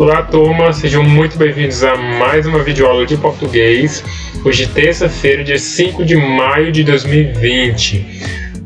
Olá, turma, sejam muito bem-vindos a mais uma videoaula de português. Hoje, terça-feira, dia 5 de maio de 2020.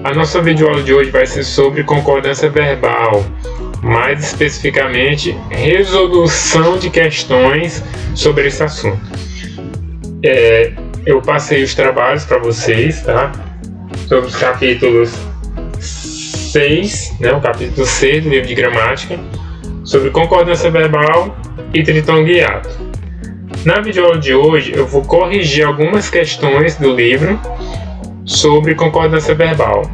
A nossa videoaula de hoje vai ser sobre concordância verbal, mais especificamente, resolução de questões sobre esse assunto. Eu passei os trabalhos para vocês, tá? Sobre os capítulos 6, o capítulo 6 do livro de gramática, sobre concordância verbal e tritongo e hiato. Na videoaula de hoje eu vou corrigir algumas questões do livro sobre concordância verbal,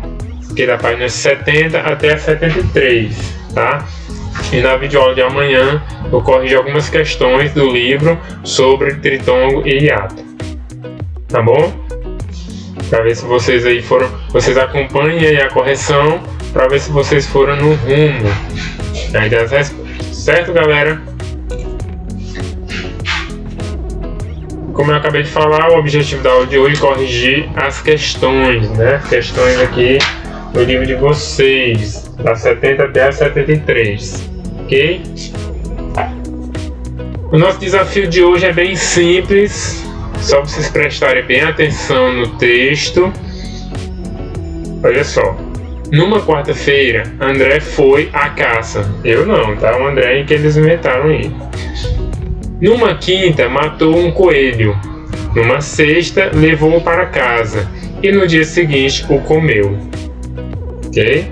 que é da página 70 até a 73, tá? E na videoaula de amanhã eu vou corrigir algumas questões do livro sobre tritongo e hiato, tá bom? Para ver se vocês vocês acompanhem aí a correção, para ver se vocês foram no rumo aí das respostas. Certo, galera? Como eu acabei de falar, o objetivo da aula de hoje é corrigir as questões, Questões aqui do livro de vocês, da 70 até a 73, ok? O nosso desafio de hoje é bem simples, só para vocês prestarem bem atenção no texto. Olha só. Numa quarta-feira, André foi à caça. Eu não, tá? O André é que eles inventaram aí. Numa quinta, matou um coelho. Numa sexta, levou-o para casa. E no dia seguinte, o comeu. Ok?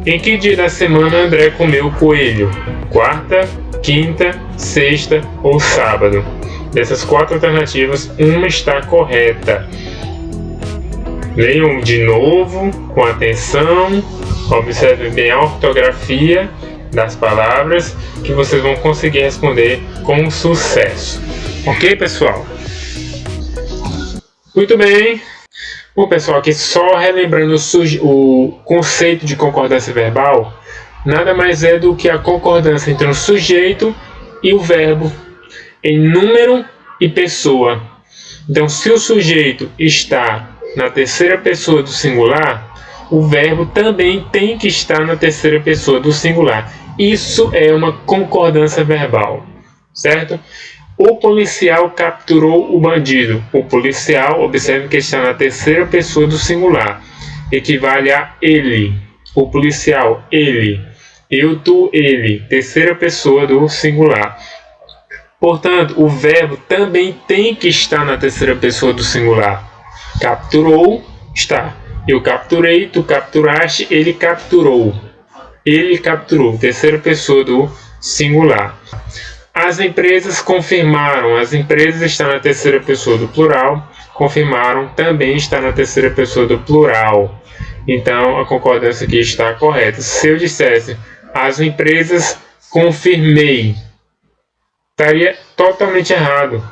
Em que dia da semana André comeu o coelho? Quarta, quinta, sexta ou sábado? Dessas quatro alternativas, uma está correta. Leiam de novo, com atenção, observem bem a ortografia das palavras, que vocês vão conseguir responder com sucesso. Ok, pessoal? Muito bem. Bom, pessoal, aqui só relembrando o conceito de concordância verbal, nada mais é do que a concordância entre o sujeito e o verbo em número e pessoa. Então, se o sujeito está na terceira pessoa do singular, o verbo também tem que estar na terceira pessoa do singular. Isso é uma concordância verbal, certo? O policial capturou o bandido. O policial, observe que está na terceira pessoa do singular, equivale a ele. O policial, ele. Eu, tu, ele. Terceira pessoa do singular. Portanto, o verbo também tem que estar na terceira pessoa do singular. Capturou, está. Eu capturei, tu capturaste, ele capturou. Ele capturou, terceira pessoa do singular. As empresas confirmaram, as empresas estão na terceira pessoa do plural, confirmaram, também está na terceira pessoa do plural. Então, a concordância aqui está correta. Se eu dissesse, as empresas confirmei, estaria totalmente errado.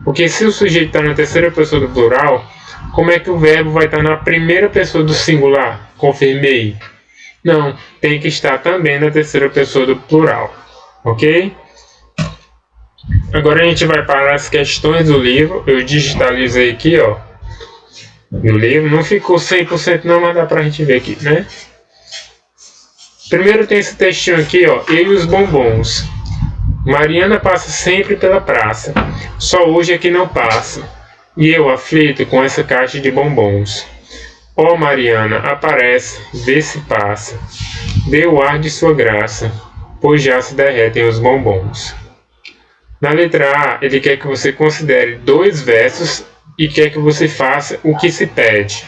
Porque se o sujeito está na terceira pessoa do plural, como é que o verbo vai estar na primeira pessoa do singular? Confirmei. Não, tem que estar também na terceira pessoa do plural. Ok? Agora a gente vai para as questões do livro. Eu digitalizei aqui, ó. No livro. Não ficou 100% não, mas dá pra gente ver aqui, né? Primeiro tem esse textinho aqui, ó. Eu e os bombons. Mariana passa sempre pela praça. Só hoje é que não passa. E eu aflito com essa caixa de bombons. Ó Mariana, aparece, vê se passa. Dê o ar de sua graça, pois já se derretem os bombons. Na letra A, ele quer que você considere dois versos e quer que você faça o que se pede.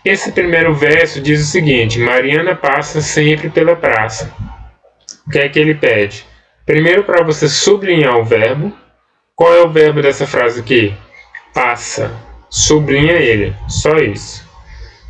Esse primeiro verso diz o seguinte: Mariana passa sempre pela praça. O que é que ele pede? Primeiro, para você sublinhar o verbo. Qual é o verbo dessa frase aqui? Passa. Sublinha ele. Só isso.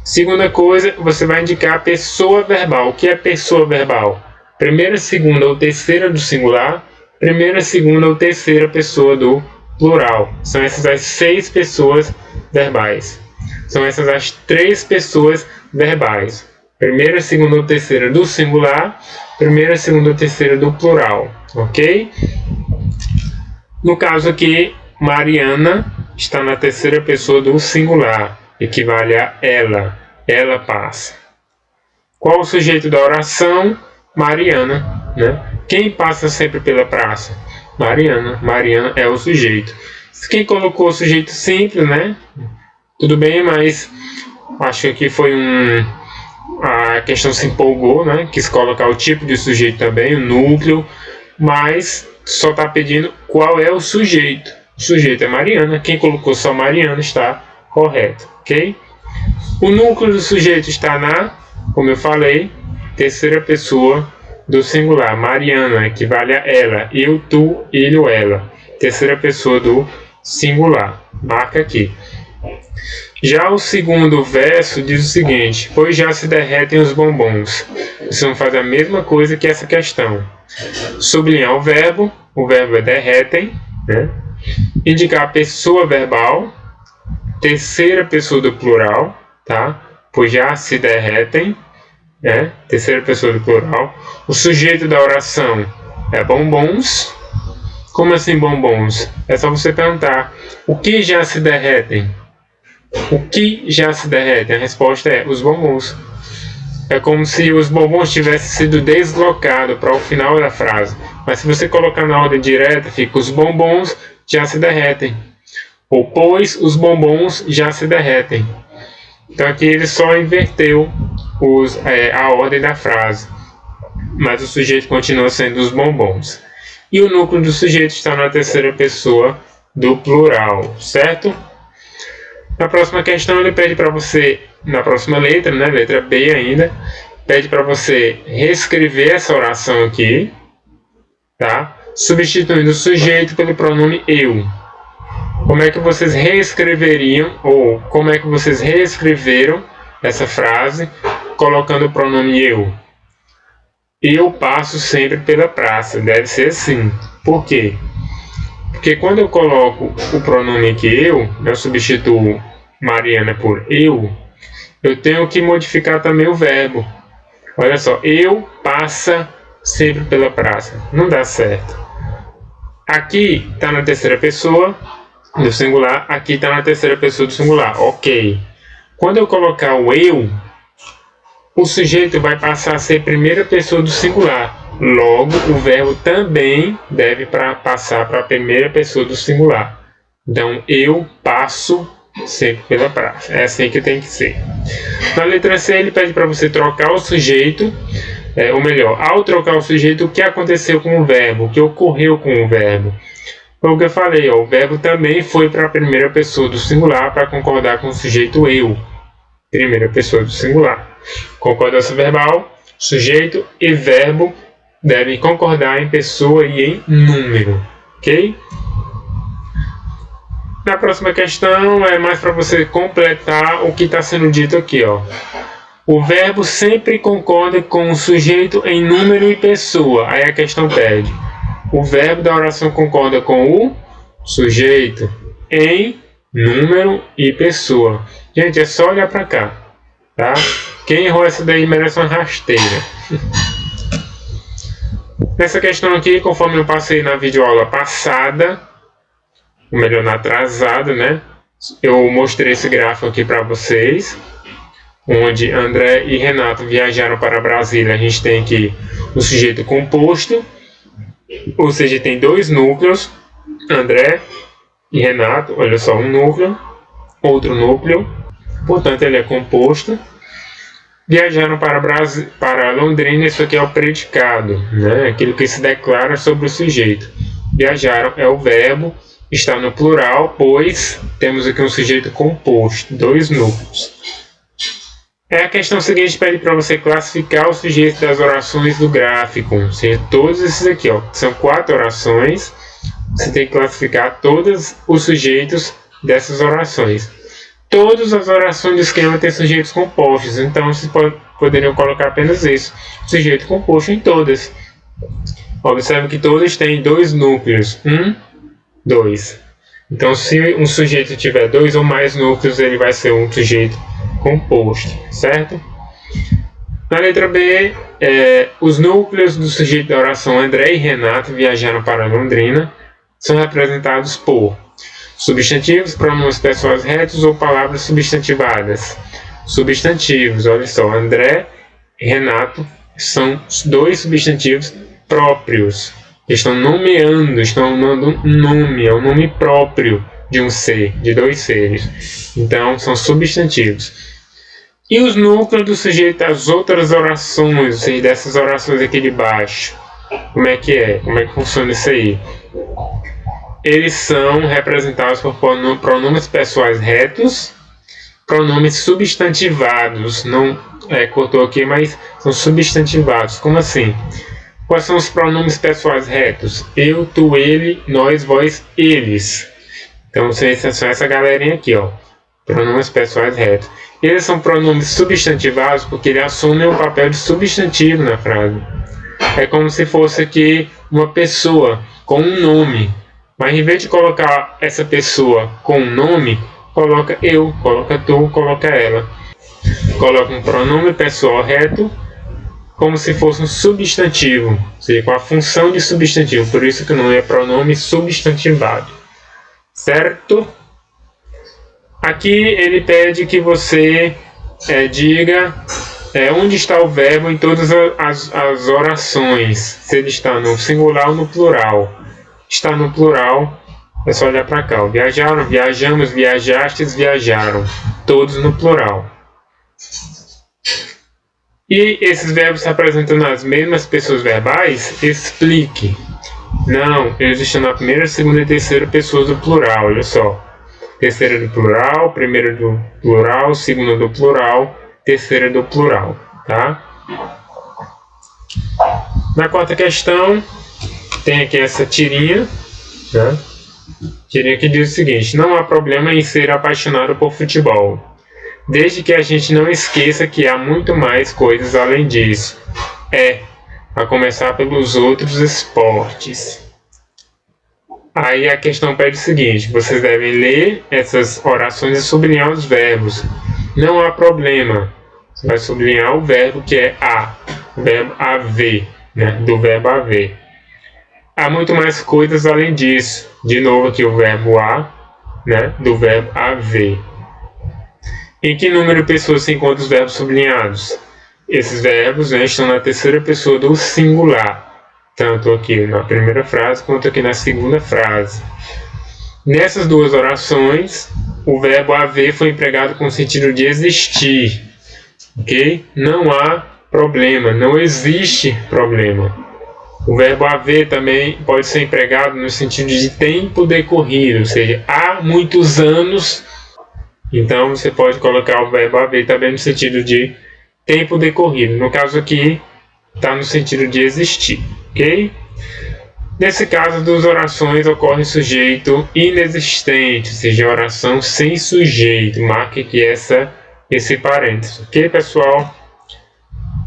Segunda coisa, você vai indicar a pessoa verbal. O que é pessoa verbal? Primeira, segunda ou terceira do singular. Primeira, segunda ou terceira pessoa do plural. São essas as 6 pessoas verbais. São essas as 3 pessoas verbais. Primeira, segunda ou terceira do singular. Primeira, segunda ou terceira do plural. Ok? No caso aqui, Mariana está na terceira pessoa do singular, equivale a ela. Ela passa. Qual o sujeito da oração? Mariana, Quem passa sempre pela praça? Mariana. Mariana é o sujeito. Quem colocou o sujeito simples, né? Tudo bem, mas acho que aqui foi a questão se empolgou, né? Quis colocar o tipo de sujeito também, o núcleo, mas só está pedindo qual é o sujeito. O sujeito é Mariana. Quem colocou só Mariana está correto, ok? O núcleo do sujeito está na, como eu falei, terceira pessoa do singular. Mariana equivale a ela. Eu, tu, ele ou ela. Terceira pessoa do singular. Marca aqui. Já o segundo verso diz o seguinte: pois já se derretem os bombons. Vocês vão fazer a mesma coisa que essa questão. Sublinhar o verbo é derretem, né? Indicar a pessoa verbal, terceira pessoa do plural, tá? Pois já se derretem, né? Terceira pessoa do plural. O sujeito da oração é bombons. Como assim bombons? É só você perguntar: o que já se derretem? O que já se derrete? A resposta é os bombons. É como se os bombons tivessem sido deslocados para o final da frase. Mas se você colocar na ordem direta, fica os bombons já se derretem. Ou pois os bombons já se derretem. Então aqui ele só inverteu a ordem da frase. Mas o sujeito continua sendo os bombons. E o núcleo do sujeito está na terceira pessoa do plural, certo? Na próxima questão ele pede para você, na próxima letra, né, letra B ainda, pede para você reescrever essa oração aqui, tá? Substituindo o sujeito pelo pronome eu. Como é que vocês reescreveriam, ou como é que vocês reescreveram essa frase colocando o pronome eu? Eu passo sempre pela praça, deve ser assim. Por quê? Porque quando eu coloco o pronome aqui eu substituo Mariana por eu tenho que modificar também o verbo. Olha só, eu passa sempre pela praça. Não dá certo. Aqui está na terceira pessoa do singular, aqui está na terceira pessoa do singular. Ok. Quando eu colocar o eu, o sujeito vai passar a ser primeira pessoa do singular. Logo, o verbo também deve passar para a primeira pessoa do singular. Então, eu passo sempre pela praça. É assim que tem que ser. Na letra C, ele pede para você trocar o sujeito, ou melhor, ao trocar o sujeito, o que aconteceu com o verbo, o que ocorreu com o verbo. Foi o que eu falei, o verbo também foi para a primeira pessoa do singular para concordar com o sujeito eu. Primeira pessoa do singular. Concordância verbal, sujeito e verbo devem concordar em pessoa e em número, ok? Na próxima questão é mais para você completar o que está sendo dito aqui, ó. O verbo sempre concorda com o sujeito em número e pessoa. Aí a questão pede: o verbo da oração concorda com o sujeito em número e pessoa. Gente, é só olhar para cá, tá? Quem errou essa daí merece uma rasteira. Nessa questão aqui, conforme eu passei na videoaula passada, ou melhor, na atrasada, né? Eu mostrei esse gráfico aqui para vocês, onde André e Renato viajaram para Brasília. A gente tem aqui o sujeito composto, ou seja, tem dois núcleos, André e Renato. Olha só, um núcleo, outro núcleo, portanto ele é composto. Viajaram para Londrina, isso aqui é o predicado, né? Aquilo que se declara sobre o sujeito. Viajaram é o verbo, está no plural, pois temos aqui um sujeito composto, dois núcleos. A questão seguinte pede para você classificar os sujeitos das orações do gráfico. Ou seja, todos esses aqui, ó, são 4 orações. Você tem que classificar todos os sujeitos dessas orações. Todas as orações do esquema têm sujeitos compostos, então vocês poderiam colocar apenas isso, sujeito composto em todas. Observe que todas têm 2 núcleos, 1, 2. Então, se um sujeito tiver 2 ou mais núcleos, ele vai ser um sujeito composto, certo? Na letra B, os núcleos do sujeito da oração André e Renato viajaram para Londrina são representados por substantivos, pronomes pessoais retos ou palavras substantivadas. Substantivos, olha só, André e Renato são 2 substantivos próprios. Estão nomeando, estão dando um nome, é um nome próprio de um ser, de dois seres. Então, são substantivos. E os núcleos do sujeito das outras orações, ou seja, dessas orações aqui de baixo. Como é que é? Como é que funciona isso aí? Eles são representados por pronomes pessoais retos, pronomes substantivados. Não cortou aqui, mas são substantivados. Como assim? Quais são os pronomes pessoais retos? Eu, tu, ele, nós, vós, eles. Então, são essa galerinha aqui, ó. Pronomes pessoais retos. Eles são pronomes substantivados porque eles assumem o papel de substantivo na frase. É como se fosse aqui uma pessoa com um nome. Mas em vez de colocar essa pessoa com um nome, coloca eu, coloca tu, coloca ela. Coloca um pronome pessoal reto como se fosse um substantivo, ou seja, com a função de substantivo. Por isso que o nome é pronome substantivado. Certo? Aqui ele pede que você diga onde está o verbo em todas as orações. Se ele está no singular ou no plural. Está no plural, é só olhar para cá. Viajaram, viajamos, viajastes, viajaram. Todos no plural. E esses verbos representando as mesmas pessoas verbais, explique. Não, eles estão na primeira, segunda e terceira pessoas do plural, olha só. Terceira do plural, primeira do plural, segunda do plural, terceira do plural, tá? Na quarta questão, tem aqui essa tirinha, né? Tirinha que diz o seguinte: não há problema em ser apaixonado por futebol, desde que a gente não esqueça que há muito mais coisas além disso. A começar pelos outros esportes. Aí a questão pede o seguinte: vocês devem ler essas orações e sublinhar os verbos. Não há problema. Você vai sublinhar o verbo que é o verbo haver, né? Do verbo haver. Há muito mais coisas além disso. De novo aqui o verbo há, né? Do verbo haver. Em que número de pessoas se encontram os verbos sublinhados? Esses verbos estão na terceira pessoa do singular, tanto aqui na primeira frase quanto aqui na segunda frase. Nessas duas orações, o verbo haver foi empregado com o sentido de existir. Ok? Não há problema, não existe problema. O verbo haver também pode ser empregado no sentido de tempo decorrido, ou seja, há muitos anos. Então você pode colocar o verbo haver também no sentido de tempo decorrido. No caso aqui, está no sentido de existir, ok? Nesse caso, das orações ocorre sujeito inexistente, ou seja, oração sem sujeito. Marque aqui esse parênteses, ok, pessoal?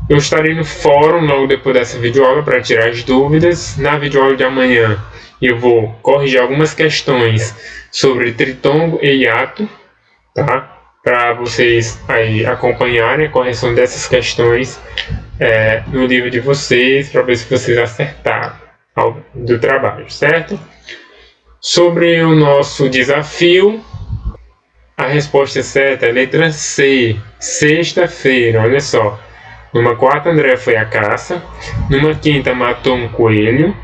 Eu estarei no fórum logo depois dessa videoaula para tirar as dúvidas. Na videoaula de amanhã eu vou corrigir algumas questões sobre tritongo e hiato, tá? Para vocês aí acompanharem a correção dessas questões no livro de vocês, para ver se vocês acertaram do trabalho, certo? Sobre o nosso desafio, a resposta certa é a letra C, sexta-feira, olha só. Numa quarta, André foi à caça. Numa quinta, matou um coelho,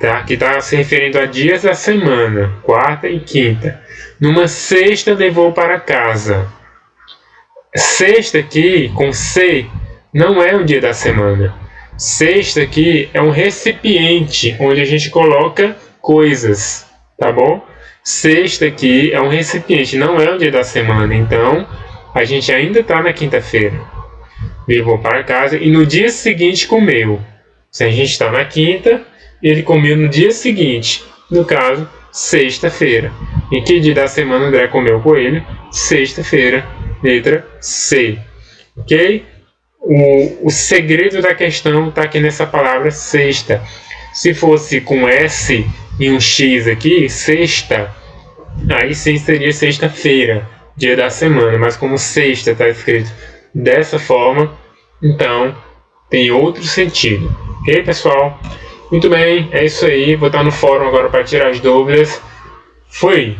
tá? Que está se referindo a dias da semana, quarta e quinta. Numa sexta, levou para casa. Sexta aqui, com C, não é o dia da semana. Sexta aqui é um recipiente onde a gente coloca coisas, tá bom? Sexta aqui é um recipiente, não é o dia da semana. Então, a gente ainda está na quinta-feira. Levou para casa e no dia seguinte comeu. Se a gente está na quinta, ele comeu no dia seguinte. No caso, sexta-feira. Em que dia da semana André comeu o coelho? Sexta-feira. Letra C. Ok? O segredo da questão está aqui nessa palavra sexta. Se fosse com S e um X aqui, sexta, aí sim seria sexta-feira, dia da semana. Mas como sexta está escrito dessa forma, então tem outro sentido. Ok, pessoal? Muito bem, é isso aí. Vou estar no fórum agora para tirar as dúvidas. Fui!